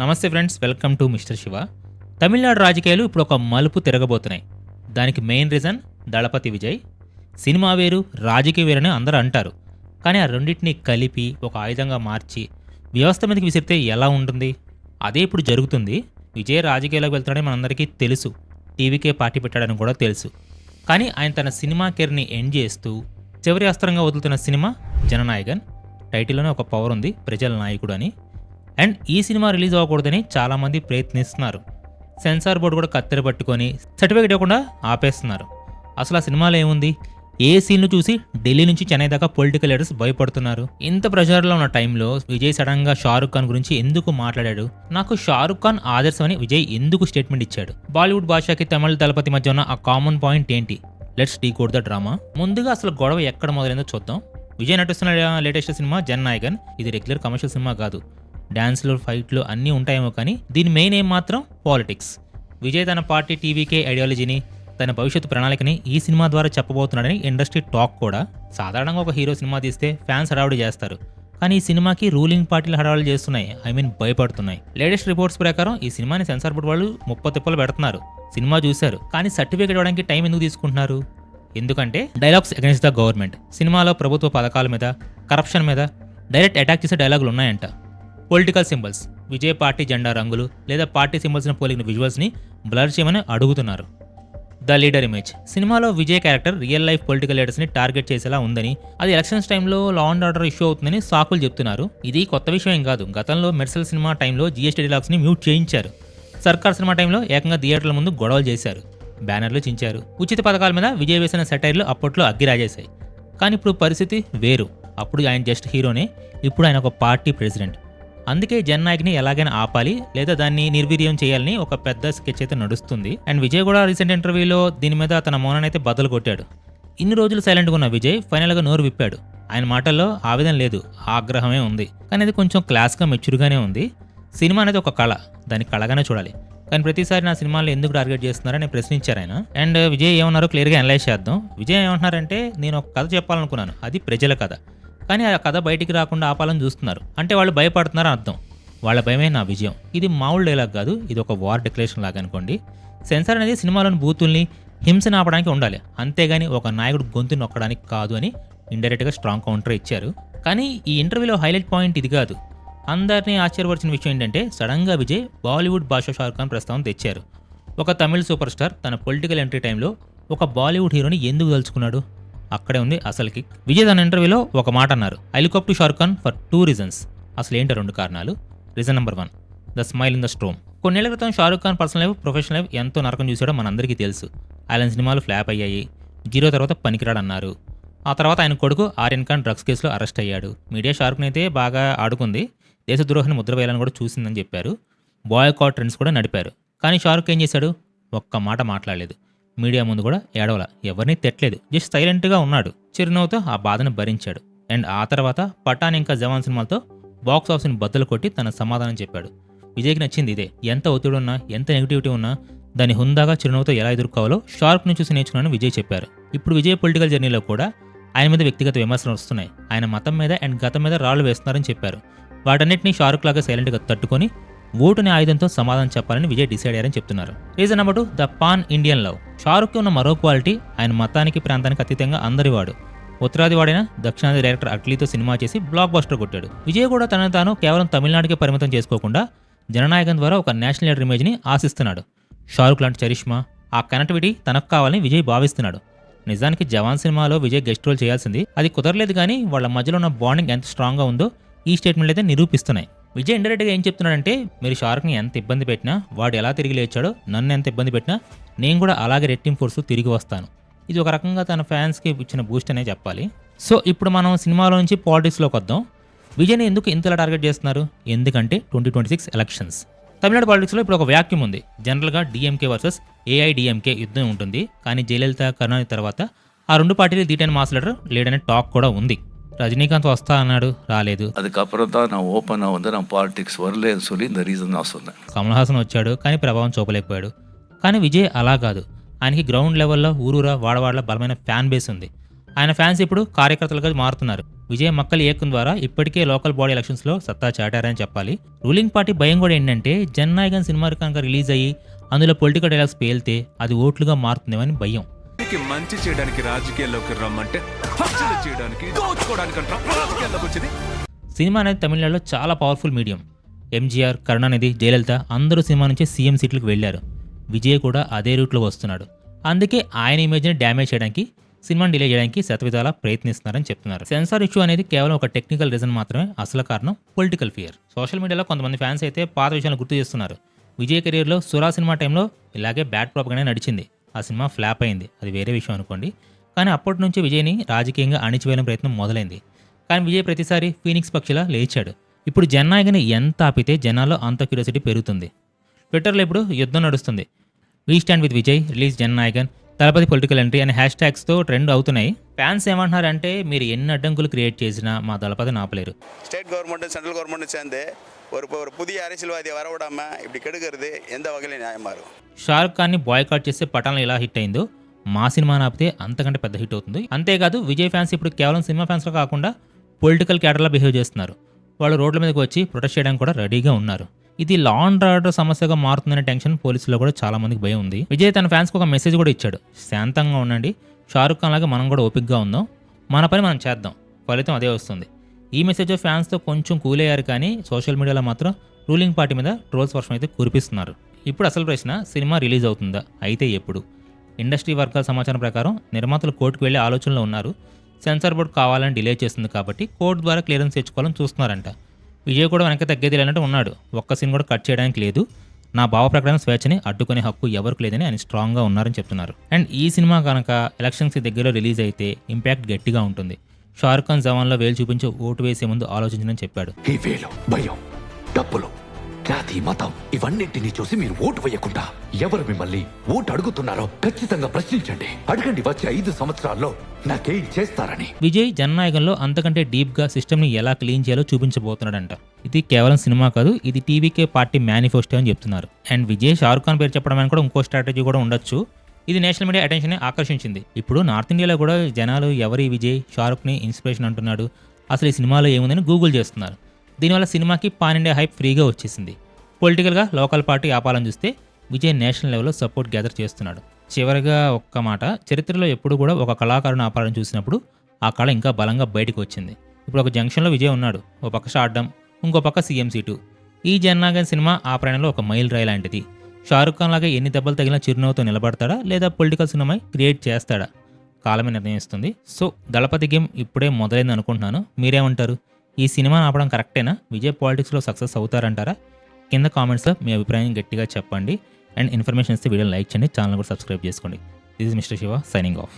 నమస్తే friends, welcome to mister Shiva. Tamil Nadu రాజకీయాలు ఇప్పుడు ఒక మలుపు తిరగబోతున్నాయి. దానికి మెయిన్ రీజన్ దళపతి విజయ్. సినిమా వేరు, రాజకీయ వేరని అందరూ అంటారు. కానీ ఆ రెండింటిని కలిపి ఒక ఆయుధంగా మార్చి వ్యవస్థ మీదకి విసిరితే ఎలా ఉంటుంది? అదే ఇప్పుడు జరుగుతుంది. విజయ్ రాజకీయాల్లోకి వెళ్తున్నాడని మనందరికీ తెలుసు. టీవీకే పార్టీ పెట్టాడని కూడా తెలుసు. కానీ ఆయన తన సినిమా కెరీర్ని ఎండ్ చేస్తూ చివరి అస్త్రంగా వదులుతున్న సినిమా జననాయకన్. టైటిల్లోనే ఒక పవర్ ఉంది, ప్రజల నాయకుడు అని. అండ్ ఈ సినిమా రిలీజ్ అవ్వకూడదని చాలామంది ప్రయత్నిస్తున్నారు. సెన్సార్ బోర్డు కూడా కత్తెర పట్టుకొని సర్టిఫికేట్ ఇవ్వకుండా ఆపేస్తున్నారు. అసలు ఆ సినిమాలో ఏముంది? ఏ సీన్ను చూసి ఢిల్లీ నుంచి చెన్నై దాకా పొలిటికల్ లీడర్స్ భయపడుతున్నారు. ఇంత ప్రచారంలో ఉన్న టైంలో విజయ్ సడన్గా షారుఖ్ ఖాన్ గురించి ఎందుకు మాట్లాడాడు? నాకు షారుఖ్ ఖాన్ ఆదర్శం అని విజయ్ ఎందుకు స్టేట్మెంట్ ఇచ్చాడు? బాలీవుడ్ భాషకి తమిళ దళపతి మధ్య ఉన్న ఆ కామన్ పాయింట్ ఏంటి? Let's decode the drama. ముందుగా అసలు గొడవ ఎక్కడ మొదలైందో చూద్దాం. విజయ్ నటిస్తున్న లేటెస్ట్ సినిమా జననాయకన్. ఇది రెగ్యులర్ కమర్షియల్ సినిమా కాదు. డ్యాన్స్లు, ఫైట్లు అన్నీ ఉంటాయేమో, కానీ దీని మెయిన్ ఏం మాత్రం పాలిటిక్స్. విజయ్ తన పార్టీ టీవీకే ఐడియాలజీని, తన భవిష్యత్తు ప్రణాళికని ఈ సినిమా ద్వారా చెప్పబోతున్నాడని ఇండస్ట్రీ టాక్ కూడా. సాధారణంగా ఒక హీరో సినిమా తీస్తే ఫ్యాన్స్ హడావుడి చేస్తారు, కానీ ఈ సినిమాకి రూలింగ్ పార్టీలు హడావుడి చేస్తున్నాయి. భయపడుతున్నాయి. లేటెస్ట్ రిపోర్ట్స్ ప్రకారం ఈ సినిమాని సెన్సార్ బోర్డు వాళ్ళు 30 తిప్పలు పెడుతున్నారు. సినిమా చూశారు, కానీ సర్టిఫికేట్ ఇవ్వడానికి టైం ఎందుకు తీసుకుంటున్నారు? ఎందుకంటే డైలాగ్స్ అగైన్స్ ద గవర్నమెంట్. సినిమాలో ప్రభుత్వ పథకాల మీద, కరప్షన్ మీద డైరెక్ట్ అటాక్ చేసే డైలాగులు ఉన్నాయంట. పొలిటికల్ సింబల్స్, విజయ్ పార్టీ జెండా రంగులు లేదా పార్టీ సింబల్స్ని పోలిన విజువల్స్ని బ్లర్ చేయమని అడుగుతున్నారు. The leader image. సినిమాలో Vijay character real life political లీడర్స్ని టార్గెట్ చేసేలా ఉందని, అది ఎలక్షన్స్ టైంలో లా అండ్ ఆర్డర్ ఇష్యూ అవుతుందని సాకులు చెప్తున్నారు. ఇది కొత్త విషయం ఏం కాదు. గతంలో మెర్సల్ సినిమా టైంలో జీఎస్టీ డైలాగ్స్ని మ్యూట్ చేయించారు. సర్కార్ సినిమా టైంలో ఏకంగా థియేటర్ల ముందు గొడవలు చేశారు, బ్యానర్లు చించారు. ఉచిత పథకాల మీద విజయ్ వేసిన సెటైర్లు అప్పట్లో అగ్గిరాజేశాయి. కానీ ఇప్పుడు పరిస్థితి వేరు. అప్పుడు ఆయన జస్ట్ హీరోనే, ఇప్పుడు ఆయన ఒక పార్టీ ప్రెసిడెంట్. అందుకే జననాయక్ని ఎలాగైనా ఆపాలి లేదా దాన్ని నిర్వీర్యం చేయాలని ఒక పెద్ద స్కెచ్ అయితే నడుస్తుంది. అండ్ విజయ్ కూడా రీసెంట్ ఇంటర్వ్యూలో దీని మీద తన మౌనాన్ని బద్దలు కొట్టాడు. ఇన్ని రోజులు సైలెంట్గా ఉన్న విజయ్ ఫైనల్గా నోరు విప్పాడు. ఆయన మాటల్లో ఆవేదన లేదు, ఆగ్రహమే ఉంది. కానీ అది కొంచెం క్లాస్గా మెచ్యూర్గానే ఉంది. సినిమా అనేది ఒక కళ, దాన్ని కళగానే చూడాలి. కానీ ప్రతిసారి నా సినిమాలో ఎందుకు టార్గెట్ చేస్తున్నారని ప్రశ్నించారు ఆయన. అండ్ విజయ్ ఏమన్నారో క్లియర్గా అనలైజ్ చేద్దాం. విజయ్ ఏమంటున్నారంటే, నేను ఒక కథ చెప్పాలనుకున్నాను, అది ప్రజల కథ. కానీ ఆ కథ బయటికి రాకుండా ఆపాలని చూస్తున్నారు. అంటే వాళ్ళు భయపడుతున్నారని అర్థం. వాళ్ళ భయమే నా విజయం. ఇది మామూలు డైలాగ్ కాదు, ఇది ఒక వార్ డిక్లరేషన్ లాగా అనుకోండి. సెన్సార్ అనేది సినిమాలోని బూతుల్ని, హింసని ఆపడానికి ఉండాలి, అంతేగాని ఒక నాయకుడు గొంతు నొక్కడానికి కాదు అని ఇండైరెక్ట్గా స్ట్రాంగ్ కౌంటర్ ఇచ్చారు. కానీ ఈ ఇంటర్వ్యూలో హైలైట్ పాయింట్ ఇది కాదు. అందరినీ ఆశ్చర్యపరిచిన విషయం ఏంటంటే, సడన్గా విజయ్ బాలీవుడ్ భాష షారుఖ్ ఖాన్ ప్రస్తావన తెచ్చారు. ఒక తమిళ సూపర్ స్టార్ తన పొలిటికల్ ఎంట్రీ టైంలో ఒక బాలీవుడ్ హీరోని ఎందుకు తలుచుకున్నాడు? అక్కడే ఉంది అసలు కిక్. విజయ్ తన ఇంటర్వ్యూలో ఒక మాట అన్నారు, I look up to Shahrukh Khan for 2 reasons. అసలు ఏంటో 2 కారణాలు. Reason number 1, the smile in the storm. కొన్నేళ్ల క్రితం Shahrukh Khan personal life, professional life ఎంతో నరకం చూసాడో మనందరికీ తెలుసు. ఆయన సినిమాలు ఫ్లాప్ అయ్యాయి, జీరో తర్వాత పనికిరాడన్నారు. ఆ తర్వాత ఆయన కొడుకు ఆర్యన్ ఖాన్ డ్రగ్స్ కేసులో అరెస్ట్ అయ్యాడు. మీడియా షారుఖ్ని అయితే బాగా ఆడుకుంది, దేశద్రోహాన్ని ముద్ర వేయాలని కూడా చూసిందని చెప్పారు. బాయ్కాట్ ట్రెండ్స్ కూడా నడిపారు. కానీ షారుఖ్ ఏం చేశాడు? ఒక్క మాట మాట్లాడలేదు. మీడియా ముందు కూడా ఏడవల, ఎవరిని తిట్టలేదు, జస్ట్ సైలెంట్గా ఉన్నాడు. చిరునవ్వుతో ఆ బాధను భరించాడు. అండ్ ఆ తర్వాత పఠాన్ ఇంకా జవాన్ సినిమాలతో బాక్స్ ఆఫీస్ని బద్దలు కొట్టి తన సమాధానం చెప్పాడు. విజయ్కి నచ్చింది ఇదే. ఎంత ఒత్తిడి ఉన్నా, ఎంత నెగిటివిటీ ఉన్నా దాన్ని హుందాగా చిరునవ్వుతో ఎలా ఎదుర్కోవాలో షారుఖ్ని చూసి నేర్చుకున్నాను విజయ్ చెప్పారు. ఇప్పుడు విజయ్ పొలిటికల్ జర్నీలో కూడా ఆయన మీద వ్యక్తిగత విమర్శలు వస్తున్నాయి. ఆయన మతం మీద అండ్ గతం మీద రాళ్లు వేస్తున్నారని చెప్పారు. వాటన్నిటిని షారుఖ్ లాగా సైలెంట్గా తట్టుకొని ఓటుని ఆయుధంతో సమాధానం చెప్పాలని విజయ్ డిసైడ్ అయ్యారని చెప్తున్నారు. Reason number 2, the pan Indian love. షారుఖ్కి ఉన్న మరో క్వాలిటీ, ఆయన మతానికి, ప్రాంతానికి అతీతంగా అందరివాడు. ఉత్తరాది వాడైన దక్షిణాది డైరెక్టర్ అట్లీతో సినిమా చేసి బ్లాక్ బస్టర్ కొట్టాడు. విజయ్ కూడా తనను తాను కేవలం తమిళనాడుకే పరిమితం చేసుకోకుండా జననాయకన్ ద్వారా ఒక నేషనల్ లీడర్ ఇమేజ్ని ఆశిస్తున్నాడు. షారుఖ్ లాంటి చరిష్మా, ఆ కనెక్టివిటీ తనకు కావాలని విజయ్ భావిస్తున్నాడు. నిజానికి జవాన్ సినిమాలో విజయ్ గెస్ట్ రోల్ చేయాల్సింది, అది కుదరలేదు. కానీ వాళ్ళ మధ్యలో ఉన్న బాండింగ్ ఎంత స్ట్రాంగ్గా ఉందో ఈ స్టేట్మెంట్లు అయితే నిరూపిస్తున్నాయి. విజయ్ ఇండైరెక్ట్గా ఏం చెప్తున్నాడంటే, మీరు షారుఖ్ని ఎంత ఇబ్బంది పెట్టినా, వాడు ఎలా తిరిగి లేచాడో, నన్ను ఎంత ఇబ్బంది పెట్టినా నేను కూడా అలాగే రెట్టింపు ఫోర్స్ తిరిగి వస్తాను. ఇది ఒక రకంగా తన ఫ్యాన్స్కి ఇచ్చిన బూస్ట్ అనే చెప్పాలి. సో ఇప్పుడు మనం సినిమాలో నుంచి పాలిటిక్స్లోకి వద్దాం. విజయ్ని ఎందుకు ఇంతలా టార్గెట్ చేస్తున్నారు? ఎందుకంటే 2026 ఎలక్షన్స్. తమిళనాడు పాలిటిక్స్లో ఇప్పుడు ఒక వ్యాక్యూమ్ ఉంది. జనరల్గా డిఎంకే వర్సెస్ ఏఐడిఎంకే యుద్ధం ఉంటుంది. కానీ జయలలిత, కరుణానిధి తర్వాత ఆ 2 పార్టీలు దీటైన మాస్ లీడర్ లేడనే టాక్ కూడా ఉంది. ரஜினிகாந்த் வஸ்தா அன்னாடு రాలేదు. அதுக்கப்புறம் தான் நான் ஓப்பனாக வந்து நான் பாலிடிக்ஸ் வரலன்னு சொல்லி இந்த ரீசன் நான் சொன்னேன். కమల్ హాసన్ వచ్చాడు, కానీ ప్రభావం చూపలేకపోయాడు. కానీ విజయ్ అలా కాదు. ఆయనకి గ్రౌండ్ లెవెల్లో ఊరూరా వాడవాడల బలమైన ఫ్యాన్ బేస్ ఉంది. ఆయన ఫ్యాన్స్ ఇప్పుడు కార్యకర్తలుగా మారుతున్నారు. విజయ్ మక్కల్ ఏకం ద్వారా ఇప్పటికే లోకల్ బాడీ ఎలక్షన్స్లో సత్తా చాటారని చెప్పాలి. రూలింగ్ పార్టీ భయం కూడా ఏంటంటే జననాయకన్ సినిమా కనుక రిలీజ్ అయ్యి అందులో పొలిటికల్ డైలాగ్స్ పేలితే అది ఓట్లుగా మారుతుందేమని భయం. మంచి చేయడానికి రాజకీయాల్లోకి రమ్మంటే హత్యలు చేయడానికి దోచుకోవడానికి రాజకీయాల్లోకి వచ్చింది. సినిమా అనేది తమిళనాడులో చాలా పవర్ఫుల్ మీడియం. ఎంజీఆర్, కరుణానిధి, జయలలిత అందరూ సినిమా నుంచి సీఎం సీట్లకు వెళ్ళారు. విజయ్ కూడా అదే రూట్లో వస్తున్నాడు. అందుకే ఆయన ఇమేజ్ని డ్యామేజ్ చేయడానికి, సినిమాని డిలే చేయడానికి శతవిధాలా ప్రయత్నిస్తున్నారని చెప్తున్నారు. సెన్సార్ ఇష్యూ అనేది కేవలం ఒక టెక్నికల్ రీజన్ మాత్రమే, అసలు కారణం పొలిటికల్ ఫియర్. సోషల్ మీడియాలో కొంతమంది ఫ్యాన్స్ అయితే పాత విషయాలు గుర్తు చేస్తున్నారు. విజయ్ కెరీర్లో సురా సినిమా టైంలో ఇలాగే బ్యాడ్ ప్రాపగానే నడిచింది. ఆ సినిమా ఫ్లాప్ అయింది, అది వేరే విషయం అనుకోండి. కానీ అప్పటి నుంచి విజయ్ని రాజకీయంగా అణిచివేయడం ప్రయత్నం మొదలైంది. కానీ విజయ్ ప్రతిసారి ఫీనిక్స్ పక్షిలా లేచాడు. ఇప్పుడు జననాయకని ఎంత ఆపితే జనాల్లో అంత క్యూరియాసిటీ పెరుగుతుంది. ట్విట్టర్లో ఇప్పుడు యుద్ధం నడుస్తుంది. We stand with Vijay, release Jananayagan, Thalapathy political entry అనే హ్యాష్ ట్యాగ్స్తో ట్రెండ్ అవుతున్నాయి. ఫ్యాన్స్ ఏమంటున్నారంటే మీరు ఎన్ని అడ్డంకులు క్రియేట్ చేసినా మా దళపతిని ఆపలేరు. ஸ்டேட் கவர்மெண்ட்டும் சென்ட்ரல் கவர்மெண்ட்டும் சேர்ந்து ஒரு புதிய அரசியல்வாதியை வரவிடாம இப்படி கெடுக்கிறது எந்த வகையிலும் நியாயமா இருக்கும். షారుఖ్ ఖాన్ని బాయ్కాట్ చేస్తే పఠాన్లో ఎలా హిట్ అయిందో మా సినిమాని ఆపితే అంతకంటే పెద్ద హిట్ అవుతుంది. అంతేకాదు విజయ్ ఫ్యాన్స్ ఇప్పుడు కేవలం సినిమా ఫ్యాన్స్లో కాకుండా పొలిటికల్ క్యాడర్లా బిహేవ్ చేస్తున్నారు. వాళ్ళు రోడ్ల మీదకి వచ్చి ప్రొటెస్ట్ చేయడానికి కూడా రెడీగా ఉన్నారు. ఇది లా అండ్ ఆర్డర్ సమస్యగా మారుతుందనే టెన్షన్ పోలీసుల్లో కూడా చాలా మందికి భయం ఉంది. విజయ్ తన ఫ్యాన్స్కి ఒక మెసేజ్ కూడా ఇచ్చాడు. శాంతంగా ఉండండి, షారుఖ్ ఖాన్ లాగా మనం కూడా ఓపిక్గా ఉందాం, మన పని మనం చేద్దాం, ఫలితం అదే వస్తుంది. ఈ మెసేజ్ ఫ్యాన్స్తో కొంచెం కూల్ అయ్యారు. కానీ సోషల్ మీడియాలో మాత్రం రూలింగ్ పార్టీ మీద ట్రోల్స్ వర్షం అయితే కురిపిస్తున్నారు. ఇప్పుడు అసలు ప్రశ్న, సినిమా రిలీజ్ అవుతుందా, అయితే ఎప్పుడు? ఇండస్ట్రీ వర్గాల సమాచారం ప్రకారం నిర్మాతలు కోర్టుకు వెళ్లే ఆలోచనలో ఉన్నారు. సెన్సార్ బోర్డు కావాలని డిలే చేస్తుంది కాబట్టి కోర్టు ద్వారా క్లియరెన్స్ తెచ్చుకోవాలని చూస్తున్నారంట. విజయ్ కూడా వెనక్కి తగ్గేది లేనట్టు ఉన్నాడు. ఒక్క సీన్ కూడా కట్ చేయడానికి లేదు, నా భావ ప్రకటన స్వేచ్ఛని అడ్డుకునే హక్కు ఎవరికి లేదని ఆయన స్ట్రాంగ్గా ఉన్నారని చెప్తున్నారు. అండ్ ఈ సినిమా కనుక ఎలక్షన్స్ దగ్గరలో రిలీజ్ అయితే ఇంపాక్ట్ గట్టిగా ఉంటుంది. షారుఖ్ ఖాన్ జవాన్లో వేలు చూపించి ఓటు వేసే ముందు ఆలోచించని చెప్పాడు. ఈ వేలు, భయం, డబ్బులు, జాతి, మతం ఇవన్నింటినీ చూసి మీరు ఓటు వేయకుండా ఎవరు మిమ్మల్ని ఓటు అడుగుతున్నారో ఖచ్చితంగా ప్రశ్నించండి. అడగండి వచ్చే 5 సంవత్సరాల్లో నాకేం చేస్తారని. విజయ్ జననాయకంలో అంతకంటే డీప్గా సిస్టమ్ని ఎలా క్లీన్ చేయాలో చూపించబోతున్నాడంట. ఇది కేవలం సినిమా కాదు, ఇది టీవీకే పార్టీ మేనిఫెస్టో అని చెప్తున్నారు. అండ్ విజయ్ షారుఖ్ ఖాన్ పేరు చెప్పడం అని కూడా ఇంకో స్ట్రాటజీ కూడా ఉండొచ్చు. ఇది నేషనల్ మీడియా అటెన్షన్ ఆకర్షించింది. ఇప్పుడు నార్త్ ఇండియాలో కూడా జనాలు ఎవరి విజయ్ షారుఖ్ని ఇన్స్పిరేషన్ అంటున్నాడు, అసలు ఈ సినిమాలో ఏముందని గూగుల్ చేస్తున్నారు. దీనివల్ల సినిమాకి పాన్ ఇండియా హైప్ ఫ్రీగా వచ్చేసింది. పొలిటికల్గా లోకల్ పార్టీ ఆపాలని చూస్తే విజయ్ నేషనల్ లెవెల్లో సపోర్ట్ గ్యాదర్ చేస్తున్నాడు. చివరిగా ఒక్క మాట, చరిత్రలో ఎప్పుడు కూడా ఒక కళాకారుని ఆపాలని చూసినప్పుడు ఆ కళ ఇంకా బలంగా బయటకు వచ్చింది. ఇప్పుడు ఒక జంక్షన్లో విజయ్ ఉన్నాడు, ఒక పక్క షార్డమ్, ఇంకో పక్క సీఎం సీటు. ఈ జననాయకన్ సినిమా ఆ ప్రయాణంలో ఒక మైల్ రాయి లాంటిది. షారుఖ్ ఖాన్ లాగా ఎన్ని దెబ్బలు తగిలిన చిరునవ్వుతో నిలబడతాడా లేదా పొలిటికల్ సినిమా క్రియేట్ చేస్తాడా, కాలమే నిర్ణయిస్తుంది. సో దళపతి గేమ్ ఇప్పుడే మొదలైంది అనుకుంటున్నాను. మీరేమంటారు? ఈ సినిమాని ఆపడం కరెక్టేనా? విజయ్ పాలిటిక్స్లో సక్సెస్ అవుతారంటారా? కింద కామెంట్స్లో మీ అభిప్రాయం గట్టిగా చెప్పండి. అండ్ ఇన్ఫర్మేషన్ ఇస్తే వీడియోని లైక్ చేయండి, ఛానల్ కూడా సబ్స్క్రైబ్ చేసుకోండి. This is mister Shiva signing off.